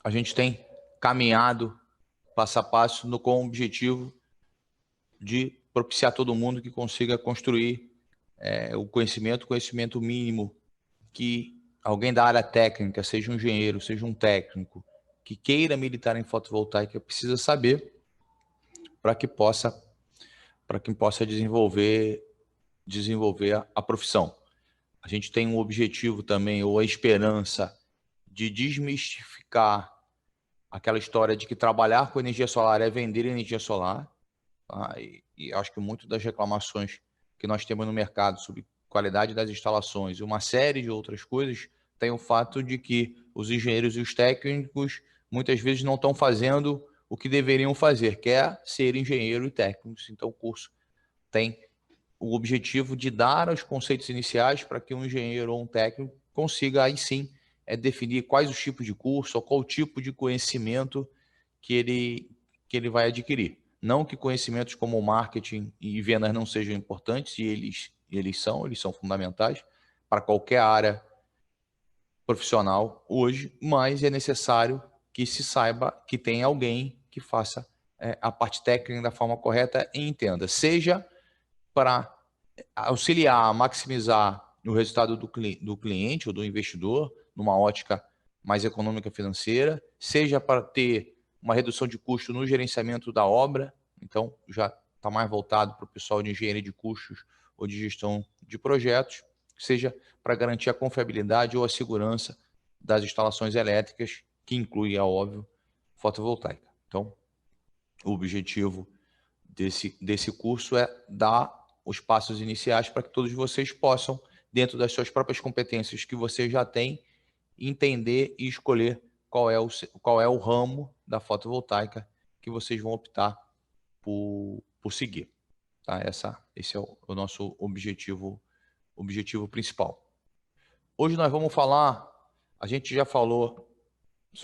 a gente tem caminhado passo a passo com o objetivo de propiciar todo mundo que consiga construir o conhecimento mínimo que alguém da área técnica, seja um engenheiro, seja um técnico, que queira militar em fotovoltaica, precisa saber para que possa desenvolver a profissão. A gente tem um objetivo também, ou a esperança de desmistificar aquela história de que trabalhar com energia solar é vender energia solar. Tá? E acho que muito das reclamações que nós temos no mercado sobre qualidade das instalações e uma série de outras coisas tem o fato de que os engenheiros e os técnicos muitas vezes não estão fazendo o que deveriam fazer, que é ser engenheiro e técnicos. Então o curso tem o objetivo de dar os conceitos iniciais para que um engenheiro ou um técnico consiga aí sim definir quais os tipos de curso ou qual tipo de conhecimento que ele vai adquirir. Não que conhecimentos como marketing e vendas não sejam importantes, e eles são fundamentais para qualquer área profissional hoje, mas é necessário que se saiba que tem alguém que faça a parte técnica da forma correta e entenda, seja para auxiliar a maximizar o resultado do cliente ou do investidor, numa ótica mais econômica financeira, seja para ter uma redução de custo no gerenciamento da obra, então já está mais voltado para o pessoal de engenharia de custos ou de gestão de projetos, seja para garantir a confiabilidade ou a segurança das instalações elétricas, que inclui, é óbvio, fotovoltaica. Então, o objetivo desse curso é dar os passos iniciais para que todos vocês possam, dentro das suas próprias competências que vocês já têm, entender e escolher qual é o ramo da fotovoltaica que vocês vão optar por seguir. Tá? Esse é o nosso objetivo principal. Hoje nós vamos falar, a gente já falou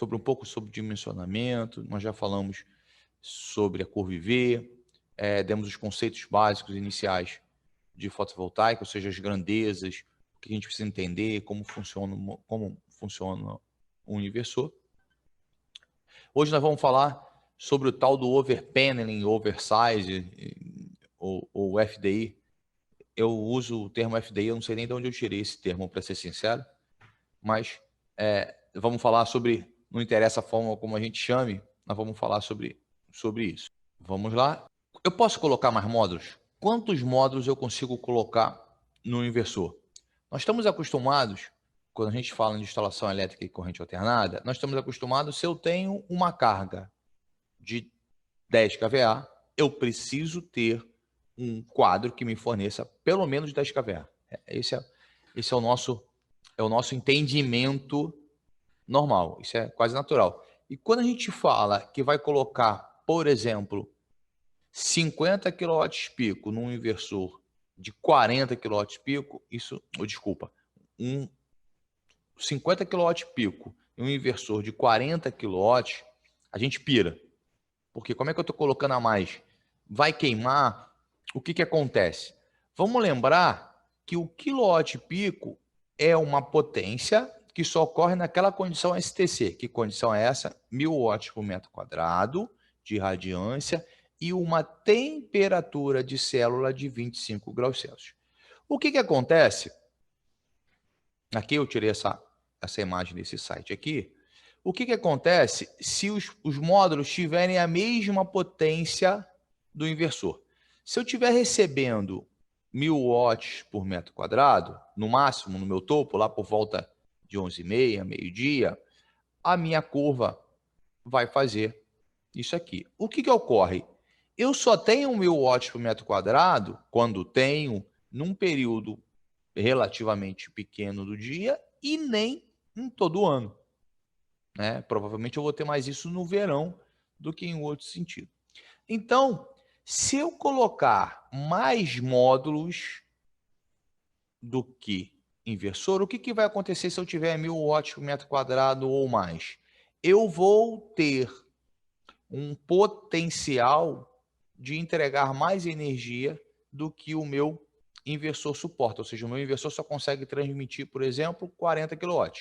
um pouco sobre dimensionamento, nós já falamos sobre a curva IV, demos os conceitos básicos iniciais de fotovoltaica, ou seja, as grandezas, o que a gente precisa entender, como funciona o inversor. Hoje nós vamos falar sobre o tal do overpaneling, oversize, ou FDI. Eu uso o termo FDI, eu não sei nem de onde eu tirei esse termo, para ser sincero, mas vamos falar sobre, não interessa a forma como a gente chame, nós vamos falar sobre isso. Vamos lá. Eu posso colocar mais módulos? Quantos módulos eu consigo colocar no inversor? Nós estamos acostumados, quando a gente fala de instalação elétrica e corrente alternada, nós estamos acostumados, se eu tenho uma carga de 10 kVA, eu preciso ter um quadro que me forneça pelo menos 10 kVA. Esse é o nosso entendimento normal, isso é quase natural. E quando a gente fala que vai colocar, por exemplo, 50 kW pico num inversor de 40 kW pico, 50 kW pico em um inversor de 40 kW, a gente pira. Porque como é que eu estou colocando a mais? Vai queimar? O que acontece? Vamos lembrar que o quilowatt pico é uma potência que só ocorre naquela condição STC. Que condição é essa? 1000 watts por metro quadrado de radiância e uma temperatura de célula de 25 graus Celsius. O que acontece? Aqui eu tirei essa imagem desse site aqui. O que acontece se os módulos tiverem a mesma potência do inversor? Se eu estiver recebendo 1000 watts por metro quadrado, no máximo, no meu topo, lá por volta de 11h30, meio-dia, a minha curva vai fazer isso aqui. O que ocorre? Eu só tenho 1000 watts por metro quadrado quando tenho num período relativamente pequeno do dia e nem em todo o ano. Né? Provavelmente eu vou ter mais isso no verão do que em outro sentido. Então, se eu colocar mais módulos do que inversor, o que vai acontecer se eu tiver 1000 watts por metro quadrado ou mais? Eu vou ter um potencial de entregar mais energia do que o meu inversor suporta. Ou seja, o meu inversor só consegue transmitir, por exemplo, 40 kW.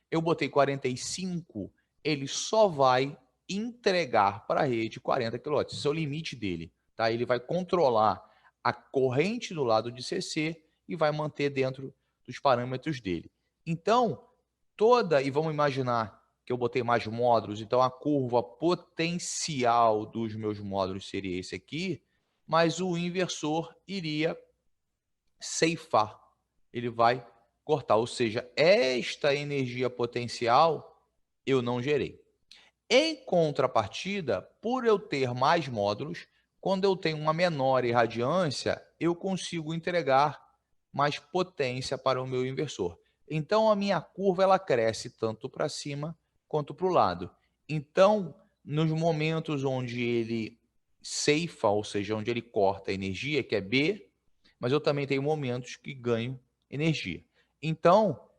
Eu botei 45, ele só vai entregar para a rede 40 kW. Esse é o limite dele. Tá? Ele vai controlar a corrente do lado de CC e vai manter dentro dos parâmetros dele. Então, e vamos imaginar que eu botei mais módulos, então a curva potencial dos meus módulos seria esse aqui, mas o inversor iria ceifar, ele vai cortar, ou seja, esta energia potencial eu não gerei. Em contrapartida, por eu ter mais módulos, quando eu tenho uma menor irradiância, eu consigo entregar mais potência para o meu inversor. Então, a minha curva ela cresce tanto para cima quanto para o lado. Então, nos momentos onde ele ceifa, ou seja, onde ele corta a energia, que é B, mas eu também tenho momentos que ganho energia. Então,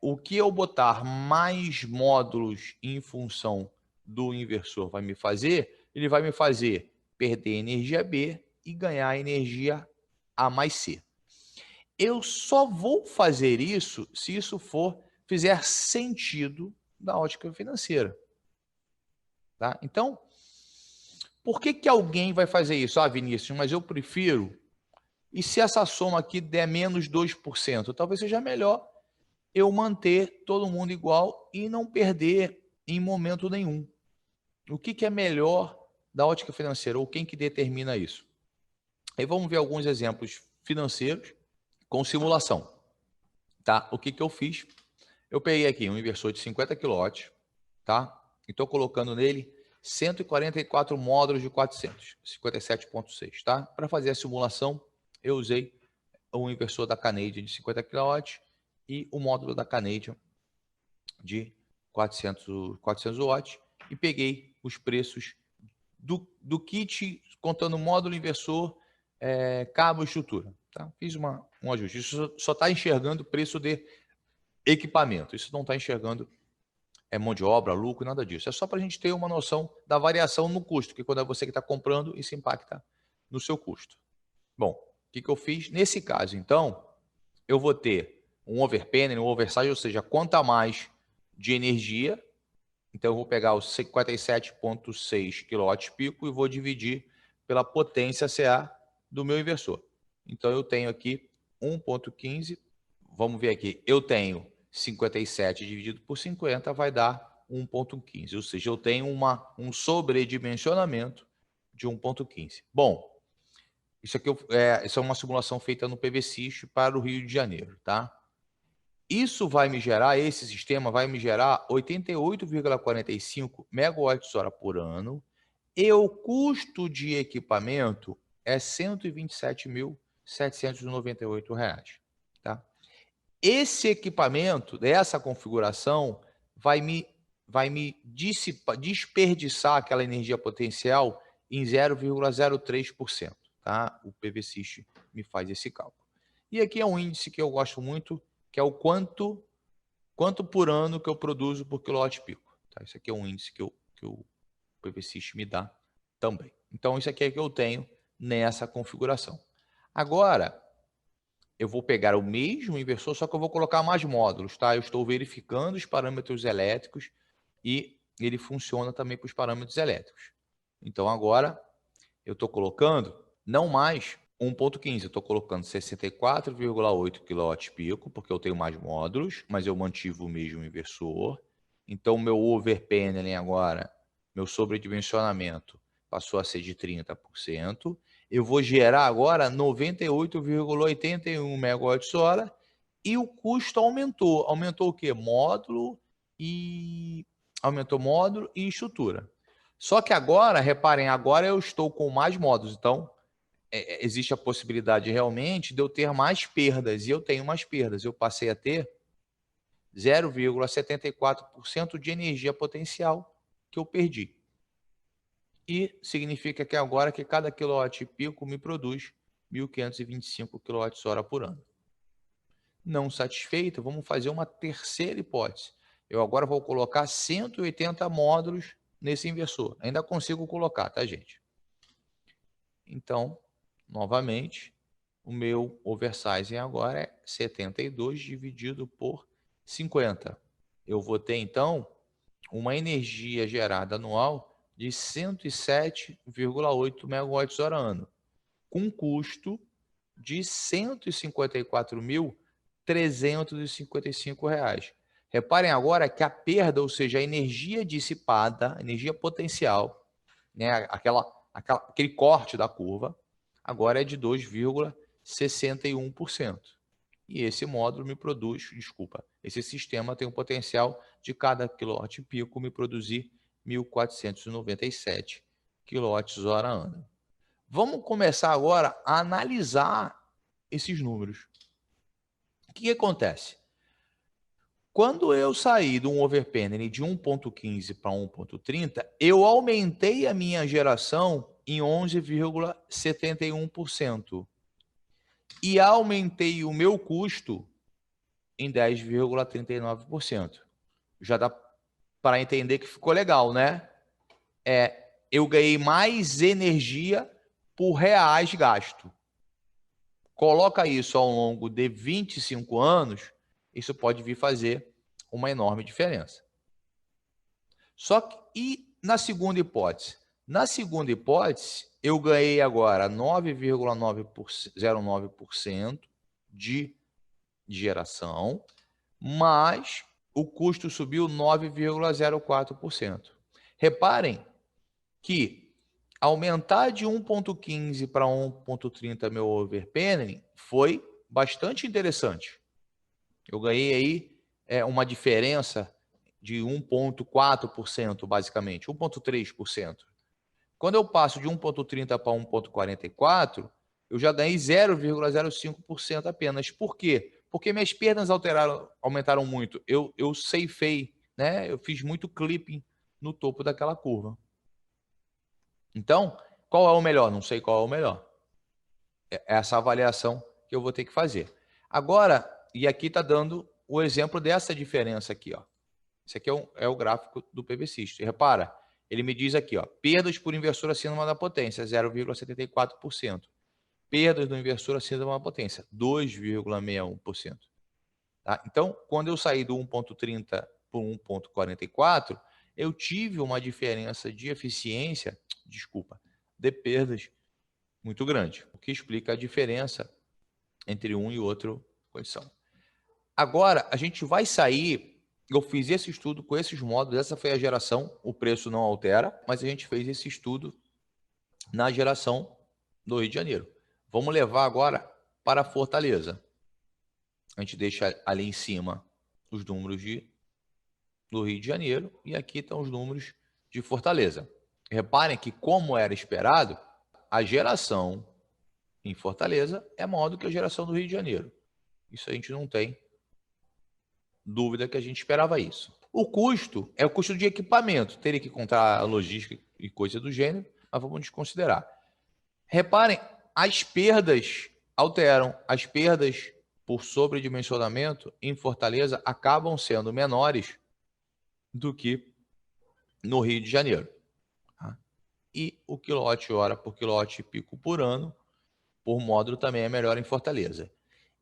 o que eu botar mais módulos em função do inversor vai me fazer, ele vai me fazer perder energia B e ganhar energia A mais C. Eu só vou fazer isso se isso fizer sentido da ótica financeira. Tá? Então, por que alguém vai fazer isso? Ah, Vinícius, mas eu prefiro. E se essa soma aqui der menos 2%? Talvez seja melhor eu manter todo mundo igual e não perder em momento nenhum. O que é melhor da ótica financeira ou quem que determina isso? Aí vamos ver alguns exemplos financeiros com simulação. Tá? O que eu fiz? Eu peguei aqui um inversor de 50 kW, tá? E estou colocando nele 144 módulos de 400, 57.6, tá? Para fazer a simulação, eu usei o inversor da Canadian de 50 kW e o módulo da Canadian de 400 watts e peguei os preços do kit, contando módulo, inversor, cabo e estrutura. Tá? Fiz um ajuste. Isso só está enxergando o preço de equipamento. Isso não está enxergando mão de obra, lucro, nada disso. É só para a gente ter uma noção da variação no custo, que quando é você que está comprando, isso impacta no seu custo. Bom, o que eu fiz? Nesse caso, então, eu vou ter um overpanning, um oversize, ou seja, quanto a mais de energia. Então, eu vou pegar os 57,6 kW-pico e vou dividir pela potência CA do meu inversor. Então, eu tenho aqui 1,15. Vamos ver aqui. Eu tenho 57 dividido por 50, vai dar 1,15. Ou seja, eu tenho um sobredimensionamento de 1,15. Bom, isso aqui isso é uma simulação feita no PVSys para o Rio de Janeiro, tá? Isso vai me gerar, esse sistema vai me gerar 88,45 megawatts-hora por ano e o custo de equipamento é R$ 127.798. Tá? Esse equipamento, dessa configuração, vai me desperdiçar aquela energia potencial em 0,03%. Tá? O PVSys me faz esse cálculo. E aqui é um índice que eu gosto muito, que é o quanto por ano que eu produzo por quilowatt-pico. Tá? Isso aqui é um índice que o PVSys me dá também. Então, isso aqui é que eu tenho nessa configuração. Agora, eu vou pegar o mesmo inversor, só que eu vou colocar mais módulos. Tá? Eu estou verificando os parâmetros elétricos e ele funciona também para os parâmetros elétricos. Então, agora, eu estou colocando não mais 1,15, eu estou colocando 64,8 kW-pico, porque eu tenho mais módulos, mas eu mantive o mesmo inversor. Então, meu overpanneling agora, meu sobredimensionamento, passou a ser de 30%. Eu vou gerar agora 98,81 MWh e o custo aumentou. Aumentou o quê? Aumentou módulo e estrutura. Só que agora, reparem, agora eu estou com mais módulos, então existe a possibilidade realmente de eu ter mais perdas, e eu tenho mais perdas. Eu passei a ter 0,74% de energia potencial que eu perdi. E significa que agora que cada quilowatt-pico me produz 1.525 kWh por ano. Não satisfeito, vamos fazer uma terceira hipótese. Eu agora vou colocar 180 módulos nesse inversor. Ainda consigo colocar, tá, gente? Então, novamente, o meu oversizing agora é 72 dividido por 50. Eu vou ter, então, uma energia gerada anual de 107,8 megawatts-hora ano, com custo de R$ 154.355. Reparem agora que a perda, ou seja, a energia dissipada, a energia potencial, né, aquele corte da curva, agora é de 2,61%. E esse módulo me produz, esse sistema tem um potencial de cada quilowatt-pico me produzir 1.497 kWh ano. Vamos começar agora a analisar esses números. O que acontece? Quando eu saí de um overpanning de 1.15 para 1.30, eu aumentei a minha geração em 11,71% e aumentei o meu custo em 10,39%. Já dá para entender que ficou legal, né? Eu ganhei mais energia por reais gasto. Coloca isso ao longo de 25 anos, isso pode vir fazer uma enorme diferença. Só que, e na segunda hipótese? Na segunda hipótese, eu ganhei agora 9,09% de geração, mas o custo subiu 9,04%. Reparem que aumentar de 1.15 para 1.30 meu overpanning foi bastante interessante. Eu ganhei aí uma diferença de 1,4%, basicamente, 1,3%. Quando eu passo de 1,30 para 1,44, eu já ganhei 0,05% apenas. Por quê? Porque minhas perdas aumentaram muito. Eu ceifei, né? Eu fiz muito clipping no topo daquela curva. Então, qual é o melhor? Não sei qual é o melhor. É essa avaliação que eu vou ter que fazer. Agora, e aqui está dando o exemplo dessa diferença aqui, ó. Esse aqui é o gráfico do PV System. Repara, ele me diz aqui, ó, perdas por inversor acima da potência, 0,74%. Perdas do inversor acima da potência, 2,61%. Tá? Então, quando eu saí do 1,30 para 1,44, eu tive uma diferença de eficiência, de perdas muito grande, o que explica a diferença entre um e outro condição. Agora, a gente vai sair, eu fiz esse estudo com esses módulos, essa foi a geração, o preço não altera, mas a gente fez esse estudo na geração do Rio de Janeiro. Vamos levar agora para Fortaleza. A gente deixa ali em cima os números do Rio de Janeiro e aqui estão os números de Fortaleza. Reparem que, como era esperado, a geração em Fortaleza é maior do que a geração do Rio de Janeiro. Isso a gente não tem dúvida que a gente esperava isso. O custo é o custo de equipamento. Teria que contar a logística e coisa do gênero, mas vamos desconsiderar. Reparem, as perdas alteram. As perdas por sobredimensionamento em Fortaleza acabam sendo menores do que no Rio de Janeiro. E o quilowatt-hora por quilowatt-pico por ano, por módulo, também é melhor em Fortaleza.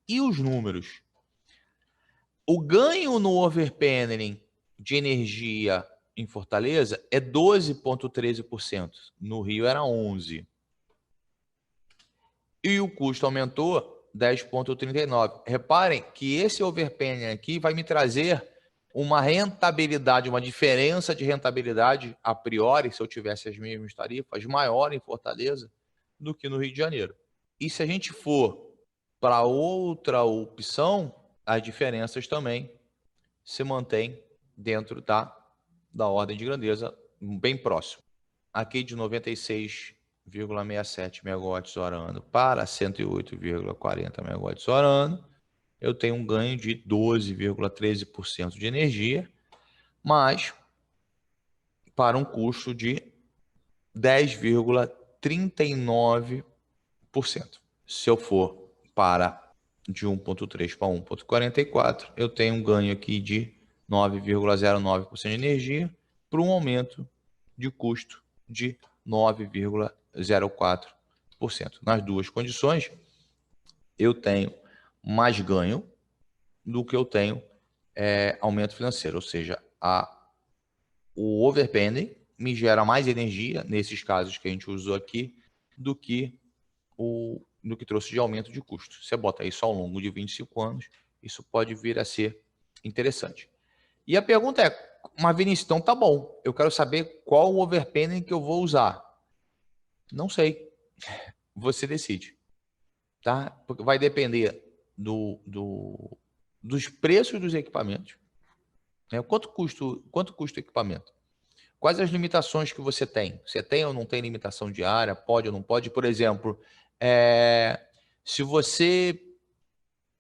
E os números? O ganho no overpanning de energia em Fortaleza é 12,13%. No Rio era 11%. E o custo aumentou 10,39%. Reparem que esse overpanning aqui vai me trazer uma rentabilidade, uma diferença de rentabilidade a priori, se eu tivesse as mesmas tarifas, maior em Fortaleza do que no Rio de Janeiro. E se a gente for para outra opção, as diferenças também se mantêm dentro da ordem de grandeza bem próximo. Aqui de 96,67 megawatts-hora ano para 108,40 megawatts-hora ano, eu tenho um ganho de 12,13% de energia, mas para um custo de 10,39%. Se eu for para de 1,3 para 1,44, eu tenho um ganho aqui de 9,09% de energia para um aumento de custo de 9,04%. Nas duas condições, eu tenho mais ganho do que eu tenho aumento financeiro, ou seja, a o overpending me gera mais energia, nesses casos que a gente usou aqui, do que trouxe de aumento de custo. Você bota isso ao longo de 25 anos, isso pode vir a ser interessante. E a pergunta é, mas Vinícius, então tá bom, eu quero saber qual o overpending que eu vou usar. Não sei, você decide, tá? Porque vai depender dos preços dos equipamentos, né? Quanto custa o equipamento? Quais as limitações que você tem? Você tem ou não tem limitação de área? Pode ou não pode? Por exemplo, se você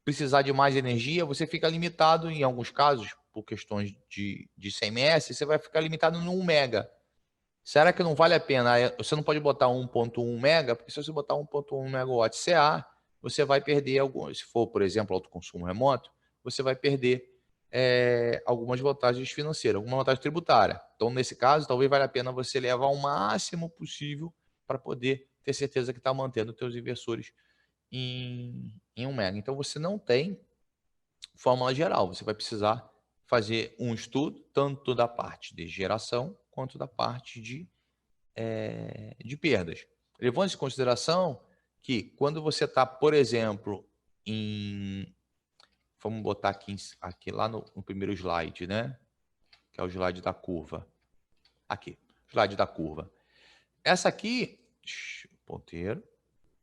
precisar de mais energia, você fica limitado, em alguns casos, por questões de CMS, você vai ficar limitado no 1 mega. Será que não vale a pena? Você não pode botar 1.1 mega, porque se você botar 1.1 megawatt CA, você vai perder alguns. Se for, por exemplo, autoconsumo remoto, você vai perder algumas vantagens financeiras, alguma vantagem tributária. Então, nesse caso, talvez valha a pena você levar o máximo possível para poder ter certeza que está mantendo os seus inversores em 1 mega. Então, você não tem fórmula geral. Você vai precisar fazer um estudo tanto da parte de geração quanto da parte de perdas. Levando em consideração que quando você está, por exemplo, vamos botar aqui lá no primeiro slide, né? Que é o slide da curva. Aqui, slide da curva. Essa aqui, ponteiro.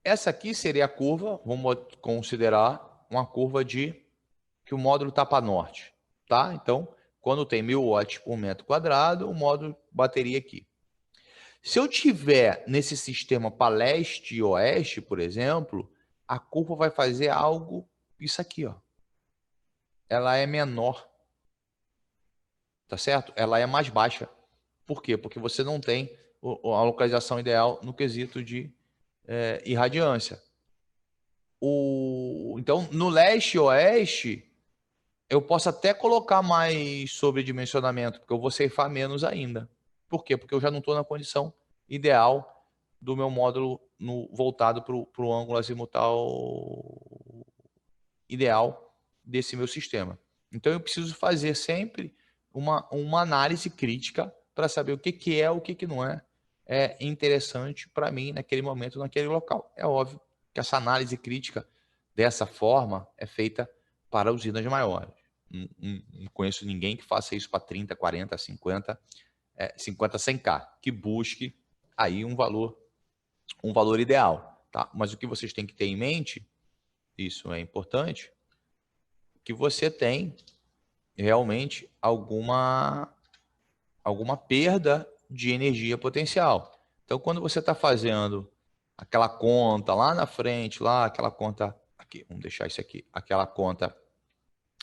Essa aqui seria a curva, vamos considerar uma curva que o módulo está para norte, tá? Então, quando tem 1000 watts por metro quadrado, o módulo bateria aqui. Se eu tiver nesse sistema para leste e oeste, por exemplo, a curva vai fazer algo, isso aqui, ó. Ela é menor, tá certo? Ela é mais baixa. Por quê? Porque você não tem a localização ideal no quesito de irradiância. Então, no leste e oeste, eu posso até colocar mais sobredimensionamento, porque eu vou ceifar menos ainda. Por quê? Porque eu já não estou na condição ideal do meu módulo voltado para o ângulo azimutal ideal desse meu sistema. Então, eu preciso fazer sempre uma análise crítica para saber o que é, o que não é interessante para mim naquele momento, naquele local. É óbvio que essa análise crítica, dessa forma, é feita para usinas maiores. Não conheço ninguém que faça isso para 30, 40, 50, 100K, que busque aí um valor ideal. Tá? Mas o que vocês têm que ter em mente, isso é importante, que você tem realmente alguma perda de energia potencial. Então, quando você está fazendo aquela conta lá na frente, aquela conta aqui, vamos deixar isso aqui, aquela conta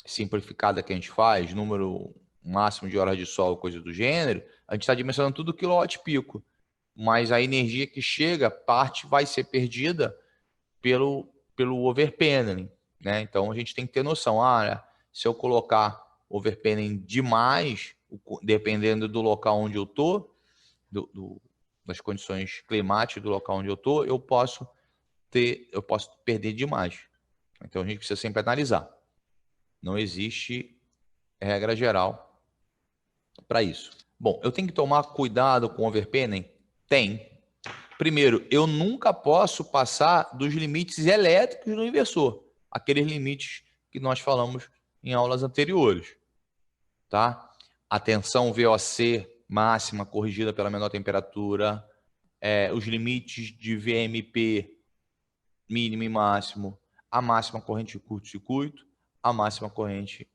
simplificada que a gente faz, número máximo de horas de sol, coisa do gênero, a gente está dimensionando tudo quilowatt-pico. Mas a energia que chega, parte vai ser perdida pelo overpanning, né? Então a gente tem que ter noção, se eu colocar overpanning demais, dependendo do local onde eu tô, das condições climáticas do local onde eu tô, eu posso perder demais. Então a gente precisa sempre analisar. Não existe regra geral para isso. Bom, eu tenho que tomar cuidado com o overpanning? Tem. Primeiro, eu nunca posso passar dos limites elétricos do inversor, aqueles limites que nós falamos em aulas anteriores, tá? A tensão VOC máxima corrigida pela menor temperatura, os limites de VMP mínimo e máximo, a máxima corrente de curto-circuito, a máxima corrente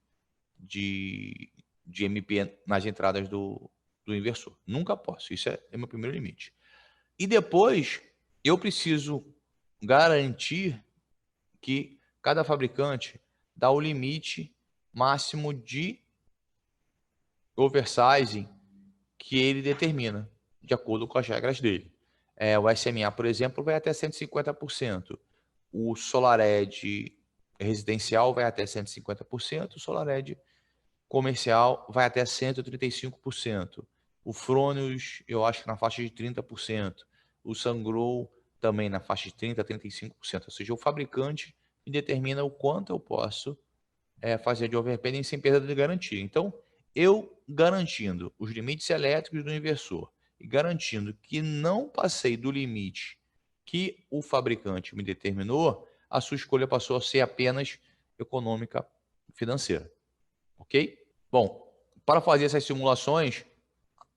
de MP nas entradas do inversor. Nunca posso, isso é meu primeiro limite. E depois, eu preciso garantir que cada fabricante dá o limite máximo de oversizing que ele determina, de acordo com as regras dele. O SMA, por exemplo, vai até 150%. O SolarEdge residencial vai até 150%. O SolarEdge comercial vai até 135%. O Fronius, eu acho que na faixa de 30%. O Sungrow também na faixa de 30% a 35%. Ou seja, o fabricante me determina o quanto eu posso fazer de overpanning sem perda de garantia. Então, Eu garantindo os limites elétricos do inversor e garantindo que não passei do limite que o fabricante me determinou, a sua escolha passou a ser apenas econômica financeira. Ok? Bom, para fazer essas simulações,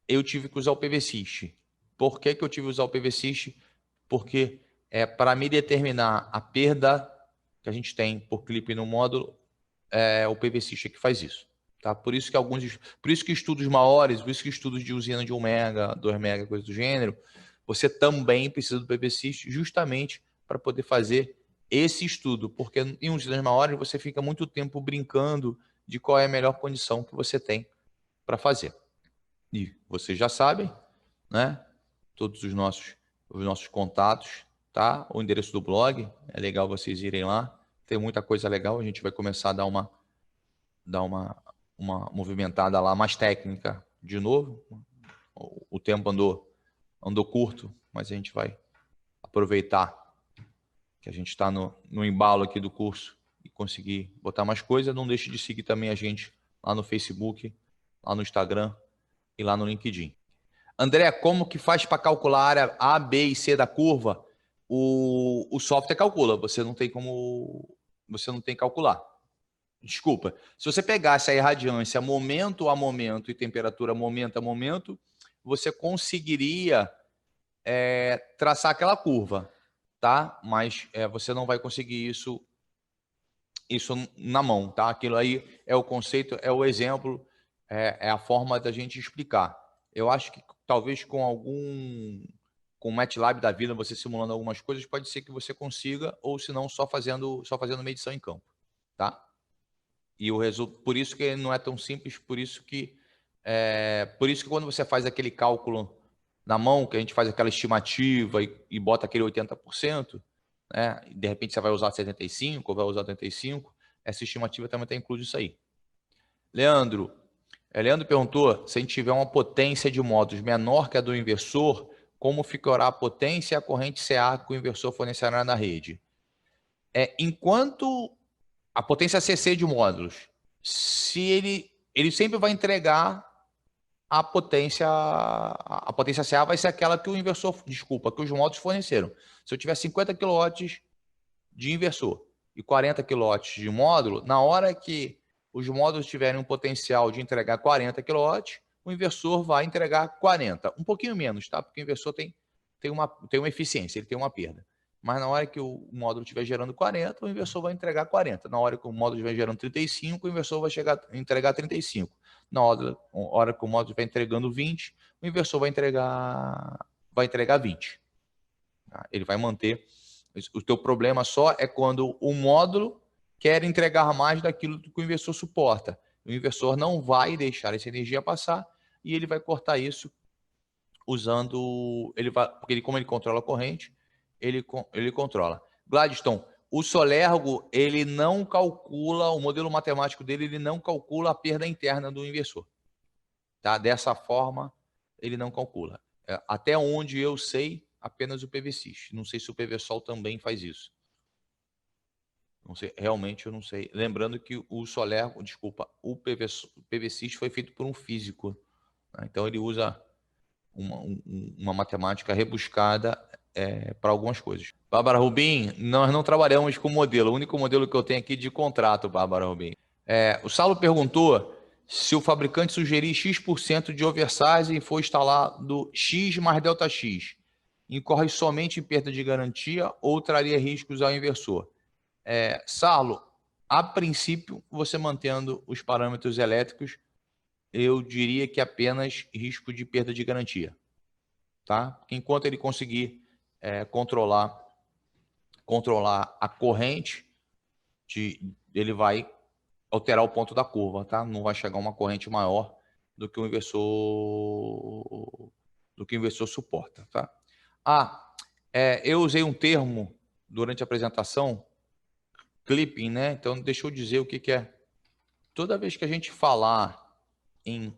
eu tive que usar o PVSys. Por que eu tive que usar o PVSys? Porque para me determinar a perda que a gente tem por clipe no módulo, o PVSys que faz isso. Tá? Por isso que estudos maiores, por isso que estudos de usina de 1 mega, 2 mega, coisa do gênero, você também precisa do PVSys justamente para poder fazer esse estudo, porque em usinas maiores você fica muito tempo brincando de qual é a melhor condição que você tem para fazer. E vocês já sabem, né? Todos os nossos contatos, tá? O endereço do blog, é legal vocês irem lá. Tem muita coisa legal, a gente vai começar a dar uma movimentada lá mais técnica de novo. O tempo andou curto, mas a gente vai aproveitar que a gente está no embalo aqui do curso e conseguir botar mais coisa. Não deixe de seguir também a gente lá no Facebook, lá no Instagram e lá no LinkedIn. André, como que faz para calcular a área A, B e C da curva? O software calcula, você não tem que calcular. Desculpa. Se você pegasse a irradiância momento a momento e temperatura momento a momento, você conseguiria traçar aquela curva, tá? Mas você não vai conseguir isso na mão, tá? Aquilo aí é o conceito, é o exemplo, é a forma da gente explicar. Eu acho que talvez com o MATLAB da vida, você simulando algumas coisas, pode ser que você consiga, ou se não, só fazendo medição em campo, tá? E o resultado, por isso que não é tão simples, por isso que quando você faz aquele cálculo na mão, que a gente faz aquela estimativa e bota aquele 80%, né? E de repente você vai usar 75% ou vai usar 85%, essa estimativa também está incluso isso aí. Leandro perguntou se a gente tiver uma potência de módulos menor que a do inversor, como ficará a potência e a corrente CA que o inversor fornecerá na rede? Enquanto a potência CC de módulos, se ele sempre vai entregar a potência CA vai ser aquela que que os módulos forneceram. Se eu tiver 50 kW de inversor e 40 kW de módulo, na hora que os módulos tiverem um potencial de entregar 40 kW, o inversor vai entregar 40. Um pouquinho menos, tá? Porque o inversor tem uma eficiência, ele tem uma perda. Mas na hora que o módulo estiver gerando 40, o inversor vai entregar 40. Na hora que o módulo estiver gerando 35, o inversor vai entregar 35. Na hora que o módulo estiver entregando 20, o inversor vai entregar 20. Tá? Ele vai manter. O teu problema só é quando o módulo quer entregar mais daquilo que o inversor suporta. O inversor não vai deixar essa energia passar e ele vai cortar isso usando... porque como ele controla a corrente, ele controla. Gladstone, o Solergo, ele não calcula, o modelo matemático dele, ele não calcula a perda interna do inversor. Tá? Dessa forma, ele não calcula. Até onde eu sei, apenas o PVSys. Não sei se o PVSol também faz isso. Não sei, realmente eu não sei. Lembrando que o PVSys foi feito por um físico. Né? Então ele usa uma matemática rebuscada para algumas coisas. Bárbara Rubim, nós não trabalhamos com modelo. O único modelo que eu tenho aqui de contrato, Bárbara Rubim. O Saulo perguntou se o fabricante sugerir X% de oversize e for instalado X mais delta X, incorre somente em perda de garantia ou traria riscos ao inversor? Saulo, a princípio, você mantendo os parâmetros elétricos, eu diria que apenas risco de perda de garantia. Tá? Enquanto ele conseguir controlar a corrente, ele vai alterar o ponto da curva, tá? Não vai chegar uma corrente maior do que o inversor suporta, tá? Eu usei um termo durante a apresentação, clipping, né? Então deixa eu dizer o que é. Toda vez que a gente falar em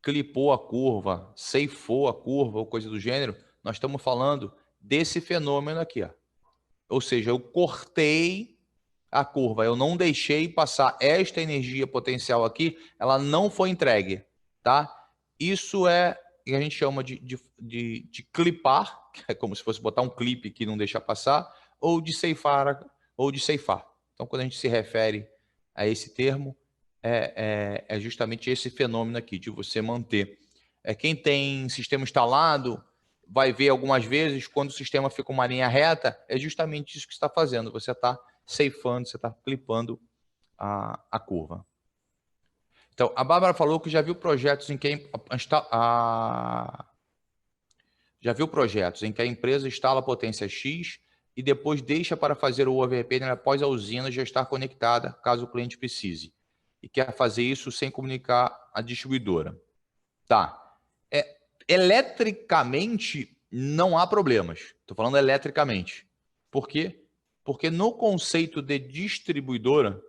clipou a curva, ceifou a curva ou coisa do gênero, nós estamos falando desse fenômeno aqui, ó. Ou seja, eu cortei a curva, eu não deixei passar esta energia potencial aqui, ela não foi entregue, tá? Isso é o que a gente chama de clipar, que é como se fosse botar um clipe que não deixa passar, ou de ceifar, Então, quando a gente se refere a esse termo, é justamente esse fenômeno aqui, de você manter. Quem tem sistema instalado vai ver algumas vezes, quando o sistema fica uma linha reta, é justamente isso que você está fazendo. Você está ceifando, você está clipando a curva. Então, a Bárbara falou que já viu projetos em que a empresa instala potência X e depois deixa para fazer o overpayment após a usina já estar conectada, caso o cliente precise. E quer fazer isso sem comunicar a distribuidora. Tá. Eletricamente, não há problemas. Estou falando eletricamente. Por quê? Porque no conceito de distribuidora,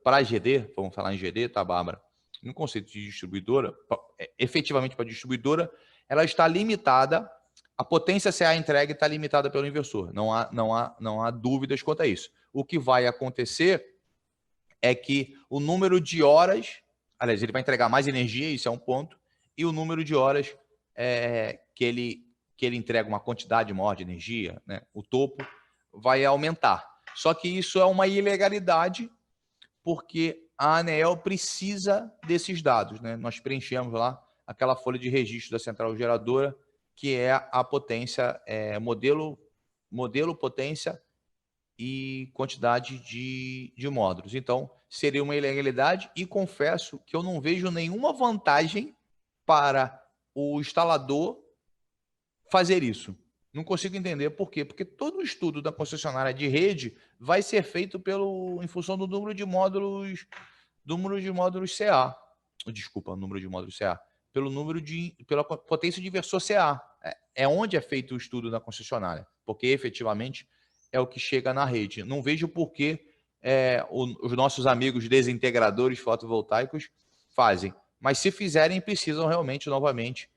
para GD, vamos falar em GD, tá, Bárbara? No conceito de distribuidora, efetivamente para distribuidora, ela está limitada, a potência CA entregue está limitada pelo inversor. Não há dúvidas quanto a isso. O que vai acontecer é que o número de horas, aliás, ele vai entregar mais energia, isso é um ponto, e o número de horas que ele entrega uma quantidade maior de energia, né, o topo, vai aumentar. Só que isso é uma ilegalidade, porque a ANEEL precisa desses dados, né? Nós preenchemos lá aquela folha de registro da central geradora, que é a potência, modelo, potência e quantidade de módulos. Então, seria uma ilegalidade e confesso que eu não vejo nenhuma vantagem para o instalador fazer isso. Não consigo entender por quê. Porque todo o estudo da concessionária de rede vai ser feito em função do número de módulos CA. Desculpa, número de módulos CA. Pela potência de inversor CA. É onde é feito o estudo da concessionária. Porque, efetivamente, é o que chega na rede. Não vejo por que os nossos amigos desintegradores fotovoltaicos fazem. Mas, se fizerem, precisam realmente, novamente,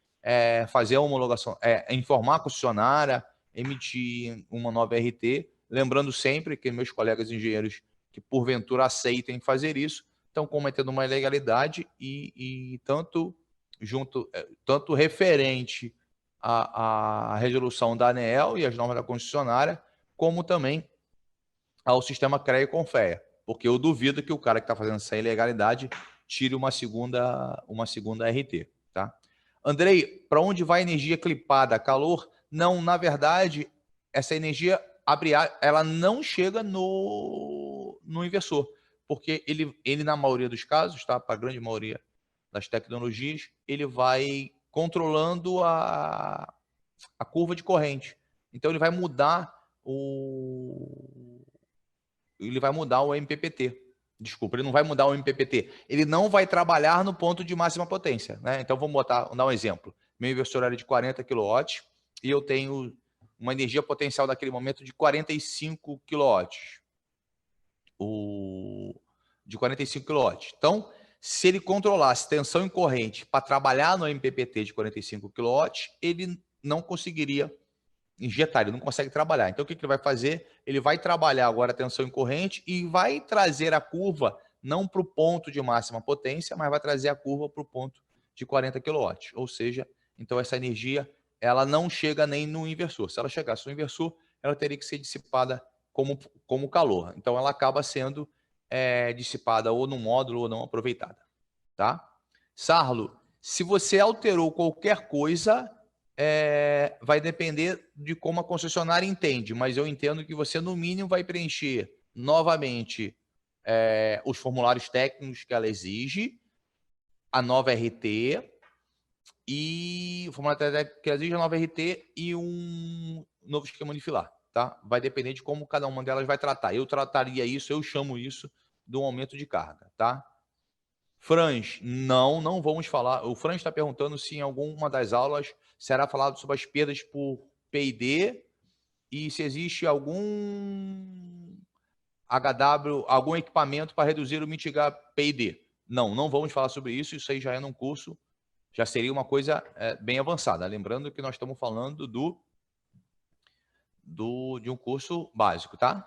fazer a homologação, informar a concessionária, emitir uma nova RT, lembrando sempre que meus colegas engenheiros que porventura aceitem fazer isso, estão cometendo uma ilegalidade e tanto referente à resolução da ANEEL e às normas da concessionária, como também ao sistema CREA e CONFEA, porque eu duvido que o cara que está fazendo essa ilegalidade tire uma segunda RT, tá? Andrei, para onde vai a energia clipada? Calor? Não, na verdade, essa energia ela não chega no inversor, porque ele na maioria dos casos, tá? Para a grande maioria das tecnologias, ele vai controlando a curva de corrente. Então ele vai mudar o MPPT. Desculpa, ele não vai mudar o MPPT. Ele não vai trabalhar no ponto de máxima potência, né? Então vamos dar um exemplo. Meu inversor era de 40 kW e eu tenho uma energia potencial naquele momento de 45 kW. De 45 kW. Então, se ele controlasse tensão em corrente para trabalhar no MPPT de 45 kW, ele não conseguiria injetar, ele não consegue trabalhar. Então, o que ele vai fazer? Ele vai trabalhar agora a tensão em corrente e vai trazer a curva não para o ponto de máxima potência, mas vai trazer a curva para o ponto de 40 kW. Ou seja, então essa energia ela não chega nem no inversor. Se ela chegasse no inversor, ela teria que ser dissipada como calor. Então, ela acaba sendo dissipada ou no módulo ou não aproveitada. Tá? Sarlo, se você alterou qualquer coisa, vai depender de como a concessionária entende, mas eu entendo que você, no mínimo, vai preencher novamente os formulários técnicos que ela exige, a nova RT, e o formulário técnico que ela exige a nova RT e um novo esquema de filar. Tá? Vai depender de como cada uma delas vai tratar. Eu trataria isso, eu chamo isso de um aumento de carga. Tá? Franz, não vamos falar. O Franz está perguntando se em alguma das aulas será falado sobre as perdas por PID e se existe algum HW, algum equipamento para reduzir ou mitigar PID. Não vamos falar sobre isso. Isso aí já é num curso, já seria uma coisa bem avançada. Lembrando que nós estamos falando de um curso básico, tá?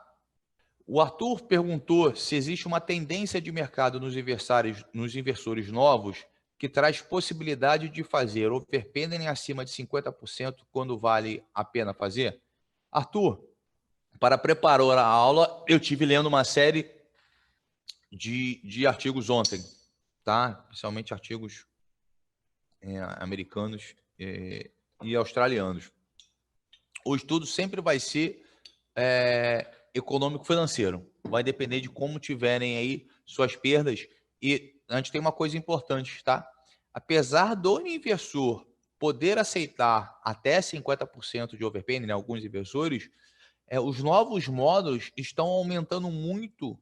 O Arthur perguntou se existe uma tendência de mercado nos inversores novos que traz possibilidade de fazer overpending acima de 50% quando vale a pena fazer. Arthur, para preparar a aula, eu tive lendo uma série de artigos ontem, tá? Principalmente artigos americanos e australianos. O estudo sempre vai ser econômico-financeiro. Vai depender de como tiverem aí suas perdas. E a gente tem uma coisa importante, tá? Apesar do inversor poder aceitar até 50% de overpaying, né, alguns inversores, os novos módulos estão aumentando muito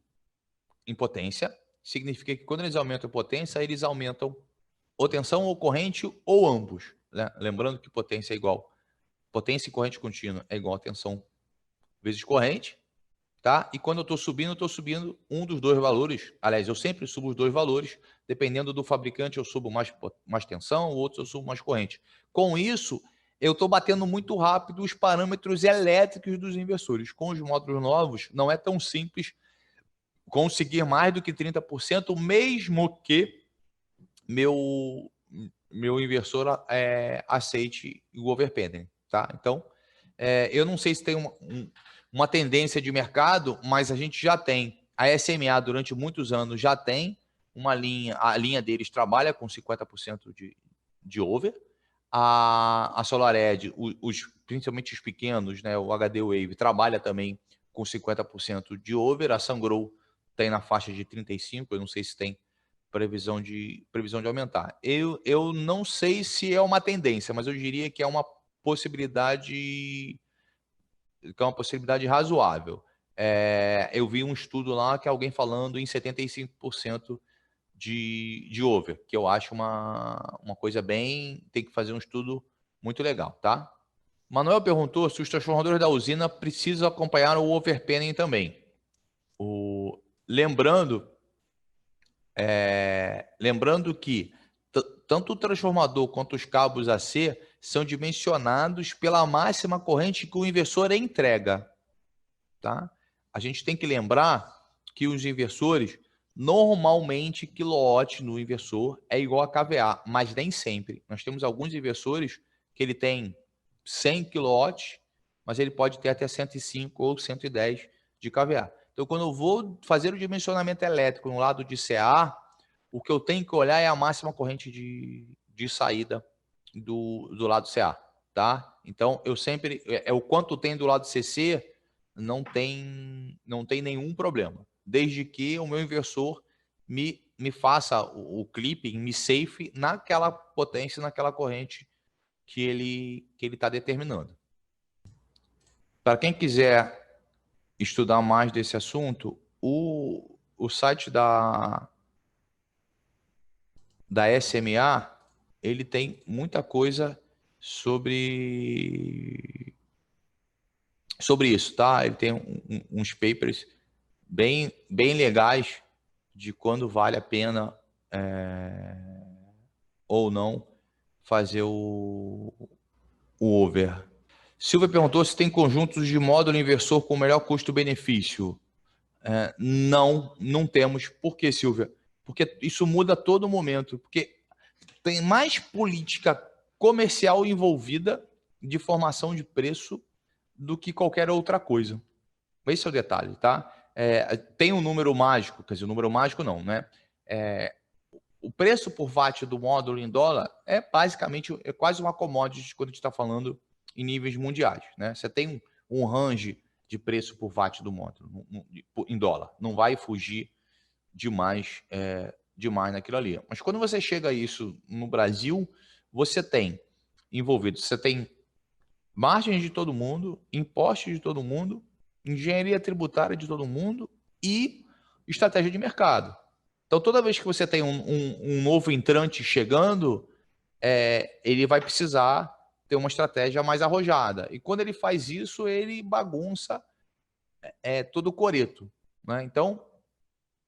em potência. Significa que quando eles aumentam a potência, eles aumentam ou tensão ou corrente ou ambos. Né? Lembrando que potência é igual. Potência e corrente contínua é igual a tensão vezes corrente. Tá? E quando eu estou subindo um dos dois valores. Aliás, eu sempre subo os dois valores. Dependendo do fabricante, eu subo mais tensão, o outro eu subo mais corrente. Com isso, eu estou batendo muito rápido os parâmetros elétricos dos inversores. Com os módulos novos, não é tão simples conseguir mais do que 30%, mesmo que meu inversor aceite o overpending. Tá? Então, eu não sei se tem uma tendência de mercado, mas a gente já tem. A SMA, durante muitos anos, já tem uma linha, a linha deles trabalha com 50% de over. A SolarEdge, principalmente os pequenos, né, o HD Wave, trabalha também com 50% de over. A Sungrow tem na faixa de 35%, eu não sei se tem previsão de aumentar. Eu não sei se é uma tendência, mas eu diria que é uma possibilidade razoável. Eu vi um estudo lá que alguém falando em 75% de over, que eu acho uma coisa bem... Tem que fazer um estudo muito legal, tá? Manuel perguntou se os transformadores da usina precisam acompanhar o overpanning também. Lembrando que tanto o transformador quanto os cabos AC são dimensionados pela máxima corrente que o inversor entrega. Tá? A gente tem que lembrar que os inversores, normalmente, quilowatt no inversor é igual a kVA, mas nem sempre. Nós temos alguns inversores que ele tem 100 kW, mas ele pode ter até 105 ou 110 de kVA. Então, quando eu vou fazer o dimensionamento elétrico no lado de CA, o que eu tenho que olhar é a máxima corrente de saída do lado CA. Tá? Então, eu sempre... o quanto tem do lado CC... não tem nenhum problema, desde que o meu inversor me faça o clipping, me safe naquela potência, naquela corrente que ele está determinando. Para quem quiser estudar mais desse assunto, o site da SMA, ele tem muita coisa sobre isso, tá? Ele tem uns papers bem legais de quando vale a pena ou não fazer o over. Silvia perguntou se tem conjuntos de módulo inversor com melhor custo-benefício. Não temos. Por que, Silvia? Porque isso muda a todo momento. Porque tem mais política comercial envolvida de formação de preço do que qualquer outra coisa. Esse é o detalhe, tá? Tem um número mágico, quer dizer, o número mágico não, né? O preço por watt do módulo em dólar é basicamente quase uma commodity quando a gente está falando em níveis mundiais, né? Você tem um range de preço por watt do módulo em dólar, não vai fugir demais naquilo ali. Mas quando você chega a isso no Brasil, você tem margens de todo mundo, impostos de todo mundo, engenharia tributária de todo mundo e estratégia de mercado. Então, toda vez que você tem um novo entrante chegando, ele vai precisar ter uma estratégia mais arrojada. E quando ele faz isso, ele bagunça todo o coreto. Né? Então,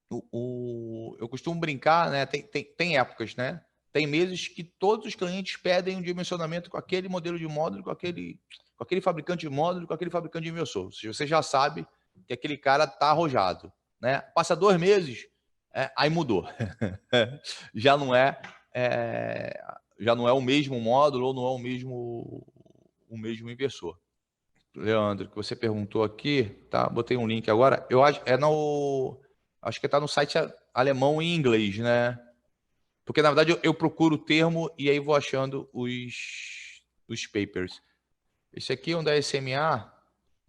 eu costumo brincar, né? Tem épocas, né? Tem meses que todos os clientes pedem um dimensionamento com aquele modelo de módulo, com aquele fabricante de módulo, com aquele fabricante de inversor. Você já sabe que aquele cara tá arrojado, né? Passa 2 meses, aí mudou. já não é o mesmo módulo ou não é o mesmo inversor. Leandro, que você perguntou aqui, tá? Botei um link agora. Eu acho acho que está no site alemão e inglês, né? Porque na verdade eu procuro o termo e aí vou achando os papers. Esse aqui é um da SMA,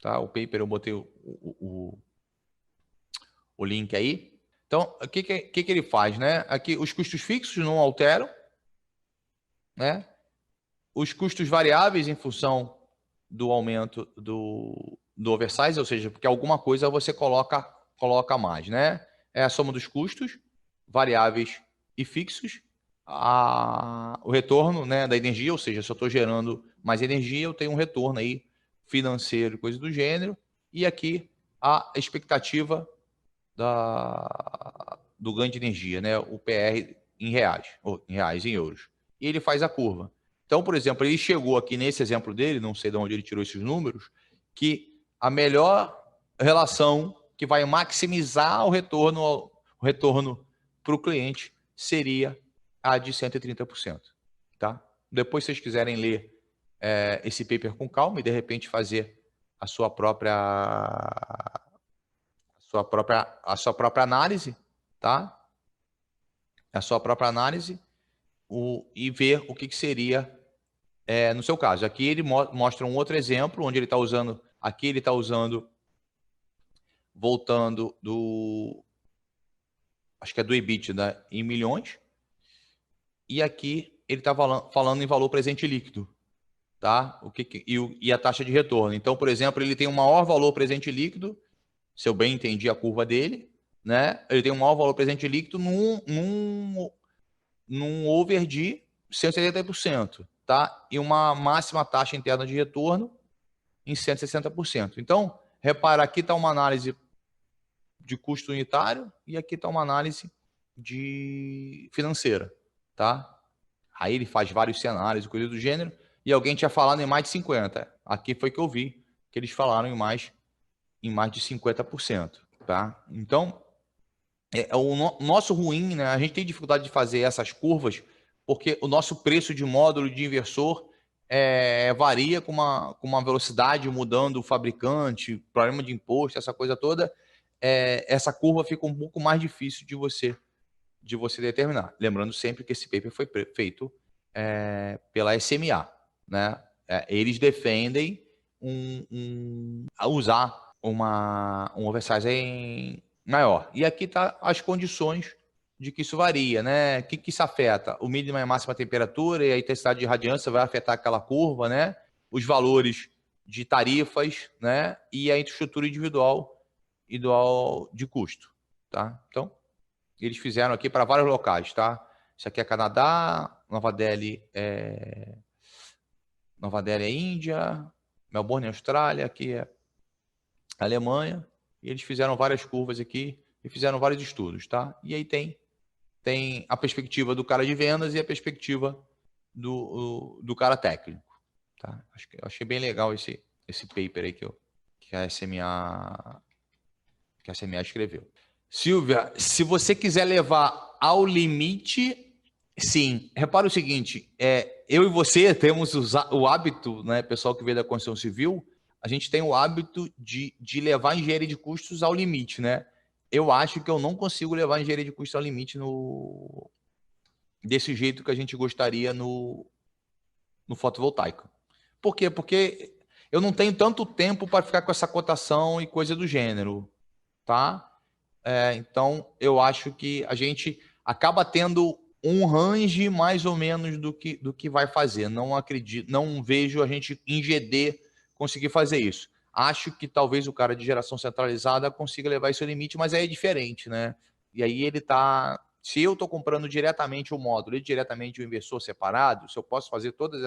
tá? O paper eu botei o link aí. Então, o que ele faz, né? Aqui os custos fixos não alteram, né? Os custos variáveis em função do aumento do oversize, ou seja, porque alguma coisa você coloca mais, né? É a soma dos custos variáveis e fixos, o retorno, né, da energia, ou seja, se eu estou gerando mais energia, eu tenho um retorno aí financeiro, coisa do gênero, e aqui a expectativa do ganho de energia, né, o PR em reais, ou em reais, em euros. E ele faz a curva. Então, por exemplo, ele chegou aqui nesse exemplo dele, não sei de onde ele tirou esses números, que a melhor relação que vai maximizar o retorno para o cliente seria a de 130%. Tá? Depois, se vocês quiserem ler esse paper com calma e, de repente, fazer a sua própria análise, tá? A sua própria análise e ver o que seria no seu caso. Aqui ele mostra um outro exemplo, onde ele está usando, aqui ele está usando, voltando acho que é do EBITDA em milhões, e aqui ele está falando em valor presente líquido, tá? E a taxa de retorno. Então, por exemplo, ele tem um maior valor presente líquido, se eu bem entendi a curva dele, né? Ele tem um maior valor presente líquido num over de 170%, tá? E uma máxima taxa interna de retorno em 160%. Então, repara, aqui está uma análise de custo unitário e aqui está uma análise de financeira, tá? Aí ele faz vários cenários, coisas do gênero, e alguém tinha falado em mais de 50%. Aqui foi que eu vi que eles falaram em mais de 50%, tá? Então, o nosso ruim, né? A gente tem dificuldade de fazer essas curvas porque o nosso preço de módulo de inversor varia com uma velocidade mudando o fabricante, problema de imposto, essa coisa toda. Essa curva fica um pouco mais difícil de você determinar. Lembrando sempre que esse paper foi feito pela SMA, né? Eles defendem usar um oversize maior. E aqui está as condições de que isso varia, né? O que isso afeta? O mínima e a máxima temperatura e a intensidade de radiância vai afetar aquela curva, né? Os valores de tarifas, né? E a estrutura individual de custo, tá? Então, eles fizeram aqui para vários locais, tá? Isso aqui é Canadá, Nova Delhi é Índia, Melbourne, Austrália, aqui é Alemanha, e eles fizeram várias curvas aqui e fizeram vários estudos, tá? E aí tem a perspectiva do cara de vendas e a perspectiva do cara técnico, tá? Achei bem legal esse paper aí que a SMA escreveu. Silvia, se você quiser levar ao limite, sim. Repara o seguinte, eu e você temos o hábito, né, pessoal que veio da construção civil, a gente tem o hábito de levar a engenharia de custos ao limite, né? Eu acho que eu não consigo levar a engenharia de custos ao limite desse jeito que a gente gostaria no fotovoltaico. Por quê? Porque eu não tenho tanto tempo para ficar com essa cotação e coisa do gênero, tá? Então, eu acho que a gente acaba tendo um range mais ou menos do que vai fazer. Não acredito, não vejo a gente em GD conseguir fazer isso. Acho que talvez o cara de geração centralizada consiga levar isso ao limite, mas aí é diferente, né? E aí ele tá. Se eu estou comprando diretamente o módulo e diretamente o inversor separado, se eu posso fazer todas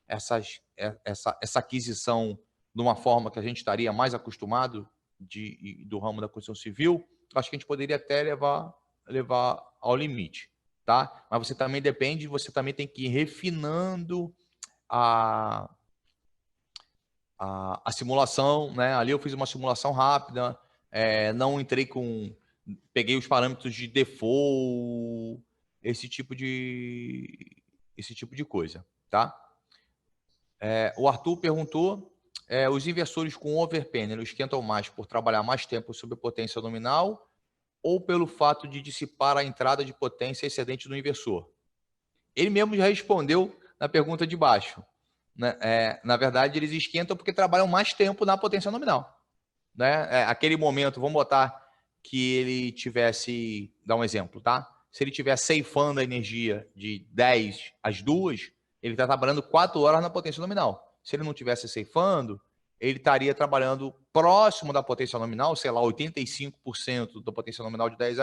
essa aquisição de uma forma que a gente estaria mais acostumado do ramo da construção civil, acho que a gente poderia até levar ao limite, tá? Mas você também tem que ir refinando a simulação, né? Ali eu fiz uma simulação rápida, não entrei com... Peguei os parâmetros de default, esse tipo de coisa, tá? O Arthur perguntou, os inversores com overpanel esquentam mais por trabalhar mais tempo sob potência nominal ou pelo fato de dissipar a entrada de potência excedente do inversor? Ele mesmo já respondeu na pergunta de baixo. Né? Na verdade, eles esquentam porque trabalham mais tempo na potência nominal. Né? Aquele momento, vamos botar que ele tivesse, dar um exemplo, tá? Se ele estiver ceifando a energia de 10 às 2, ele está trabalhando 4 horas na potência nominal. Se ele não estivesse ceifando, ele estaria trabalhando próximo da potência nominal, sei lá, 85% da potência nominal de 10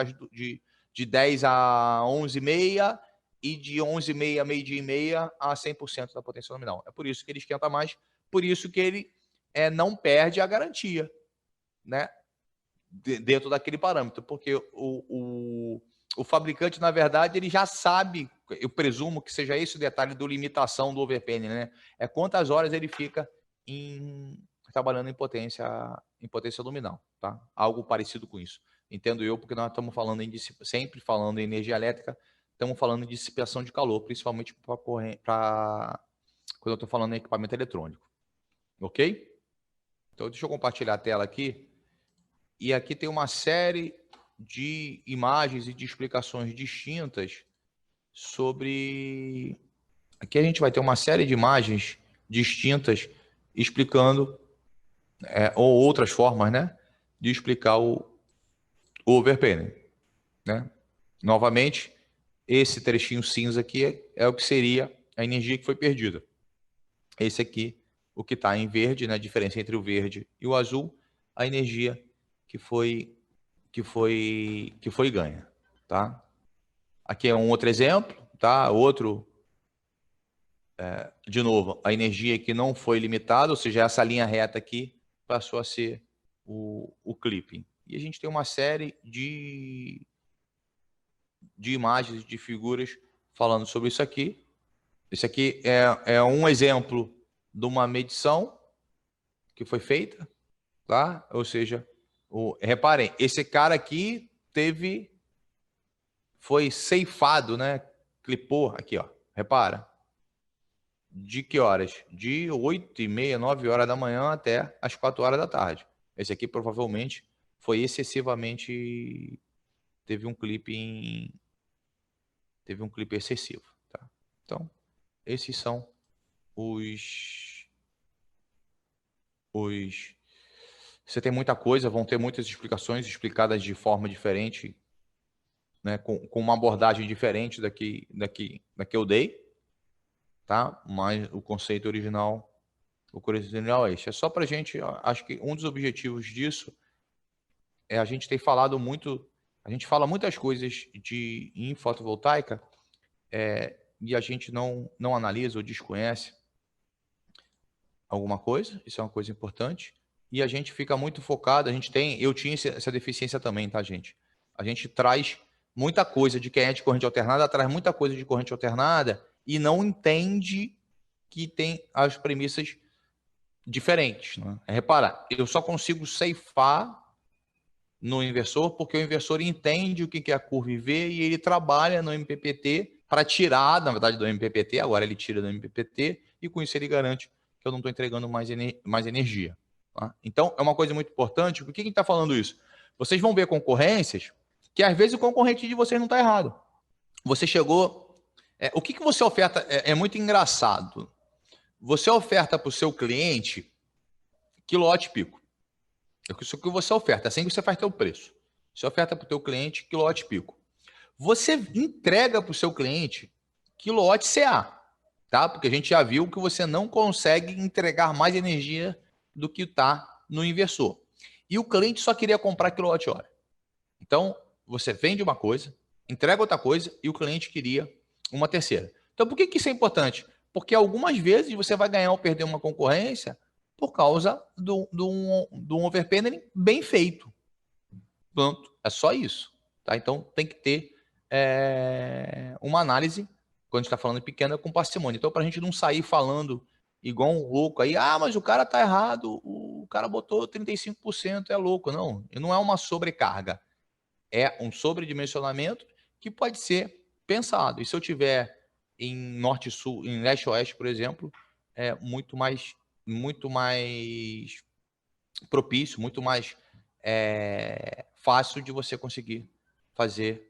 a 11h30 e de 11h30 a meio-dia e meia a 100% da potência nominal. É por isso que ele esquenta mais, por isso que ele não perde a garantia, né? Dentro daquele parâmetro, porque o fabricante, na verdade, ele já sabe, eu presumo que seja esse o detalhe do limitação do overpanning, né? É quantas horas ele fica trabalhando em potência nominal, tá? Algo parecido com isso. Entendo eu, porque nós estamos falando sempre falando em energia elétrica, estamos falando em dissipação de calor, principalmente para quando eu estou falando em equipamento eletrônico. Ok? Então, deixa eu compartilhar a tela aqui. E aqui tem uma série de imagens e de explicações distintas sobre... Aqui a gente vai ter uma série de imagens distintas explicando, ou outras formas, né, de explicar o overpanning, né? Novamente, esse trechinho cinza aqui é o que seria a energia que foi perdida. Esse aqui, o que está em verde, né, a diferença entre o verde e o azul, a energia que foi ganha, tá? Aqui é um outro exemplo, tá? Outro, de novo, a energia que não foi limitada, ou seja, essa linha reta aqui passou a ser o clipping. E a gente tem uma série de imagens, de figuras falando sobre isso aqui. Esse aqui é um exemplo de uma medição que foi feita, tá? Ou seja, reparem, esse cara aqui foi ceifado, né? Clipou aqui, ó. Repara. De que horas? De 8h30, 9 horas da manhã até as 4 horas da tarde. Esse aqui provavelmente foi excessivamente... Teve um clipe excessivo, tá? Então, esses são os... Você tem muita coisa, vão ter muitas explicações explicadas de forma diferente, né, com uma abordagem diferente da que eu dei, tá? Mas o conceito original é esse. É só para a gente, acho que um dos objetivos disso é a gente ter falado muito, a gente fala muitas coisas em fotovoltaica e a gente não analisa ou desconhece alguma coisa, isso é uma coisa importante, e a gente fica muito focado, eu tinha essa deficiência também, tá, gente? A gente traz muita coisa de quem é de corrente alternada, traz muita coisa de corrente alternada e não entende que tem as premissas diferentes. Né? Repara, eu só consigo ceifar no inversor porque o inversor entende o que é a curva IV e ele trabalha no MPPT para tirar, na verdade, do MPPT, agora ele tira do MPPT e com isso ele garante que eu não estou entregando mais energia. Tá? Então, é uma coisa muito importante. Por que a gente está falando isso? Vocês vão ver concorrências que às vezes o concorrente de vocês não está errado. Você chegou... o que você oferta é muito engraçado. Você oferta para o seu cliente quilowatt-pico. É isso que você oferta, assim que você faz teu preço. Você oferta para o teu cliente quilowatt-pico. Você entrega para o seu cliente quilowatt-CA, tá? Porque a gente já viu que você não consegue entregar mais energia do que está no inversor. E o cliente só queria comprar quilowatt-hora. Então, você vende uma coisa, entrega outra coisa e o cliente queria uma terceira. Então, por que isso é importante? Porque algumas vezes você vai ganhar ou perder uma concorrência por causa de um overpanning bem feito. Pronto, é só isso. Tá? Então, tem que ter uma análise, quando a gente está falando pequena, com parcimônia. Então, para a gente não sair falando igual um louco aí. Ah, mas o cara tá errado, o cara botou 35%, é louco. Não, não é uma sobrecarga. É um sobredimensionamento que pode ser pensado. E se eu tiver em norte e sul, em leste e oeste, por exemplo, é muito mais propício, muito mais fácil de você conseguir fazer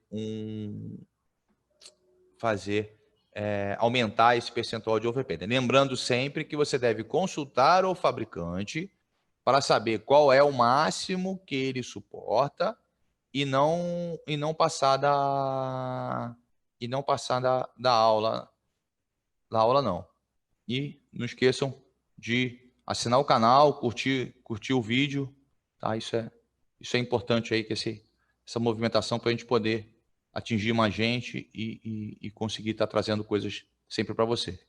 aumentar esse percentual de overpayment. Lembrando sempre que você deve consultar o fabricante para saber qual é o máximo que ele suporta e não passar da aula não. E não esqueçam de assinar o canal, curtir o vídeo, tá? Isso é importante aí, que essa movimentação para a gente poder atingir mais gente e conseguir estar trazendo coisas sempre para você.